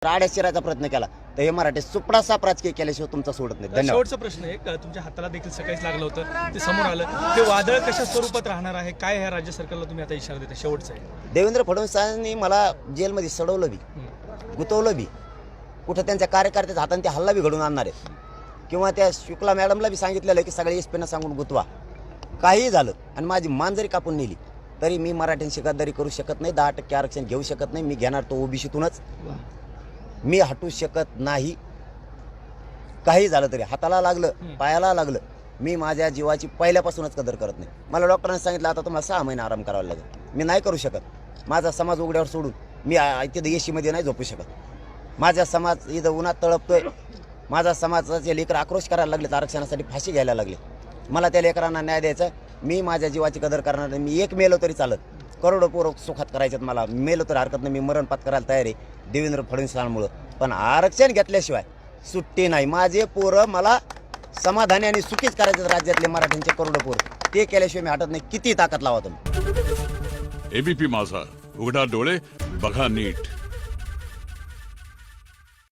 आड्यात शिरायचा प्रयत्न केला तर हे मराठी सुपडासाप राजकीय केल्याशिवाय तुमचा सोडत नाही. धन्यवाद. शेवटचा प्रश्न आहे, तुमच्या हाताला देखील सकाळीच लागलं होतं, ते समोर आलं, ते वादळ कशा स्वरूपात राहणार आहे, काय ह्या राज्य सरकारला तुम्ही आता इशारा देता? शेवटचं आहे. देवेंद्र फडणवीसांनी मला जेलमध्ये सडवलं बी, गुतवलं बी, कुठं त्यांच्या कार्यकर्त्याच्या हाताने ते हल्ला बी घडून आणणार आहेत, किंवा त्या शुक्ला मॅडमला बी सांगितलेलं की सगळे एसपीना सांगून गुतवा. काहीही झालं आणि माझी मान जरी कापून नेली तरी मी मराठ्यांशी गद्दारी करू शकत नाही. 10% आरक्षण घेऊ शकत नाही. मी घेणार तो ओबीसीतूनच. मी हटू शकत नाही. काही झालं तरी, हाताला लागलं, पायाला लागलं, मी माझ्या जीवाची पहिल्यापासूनच कदर करत नाही. मला डॉक्टरांनी सांगितलं आता तुम्हाला 6 महिने आराम करावा लागेल. मी नाही करू शकत. माझा समाज उघड्यावर सोडून मी तिथं एसीमध्ये नाही झोपू शकत. माझा समाज इथं उन्हात तळपतोय. माझा समाजाचे लेकर आक्रोश करायला लागले, आरक्षणासाठी फाशी घ्यायला लागले. मला त्या लेकरांना न्याय द्यायचा. मी माझ्या जीवाची कदर करणार नाही. मी एक मेलो तरी चालत, करोडो पोरं सुखात करायच्यात. मला मेलो तर हरकत नाही. मी मरणपात करायला तयार आहे देवेंद्र फडणवीसांमुळं. पण आरक्षण घेतल्याशिवाय सुट्टी नाही. माझे पोरं मला समाधानी आणि सुखीच करायचे. राज्यातले मराठ्यांचे करोडो पोरं, ते केल्याशिवाय मी हटत नाही. किती ताकद लावा तुम्ही. एबीपी माझा, उघडा डोळे बघा नीट.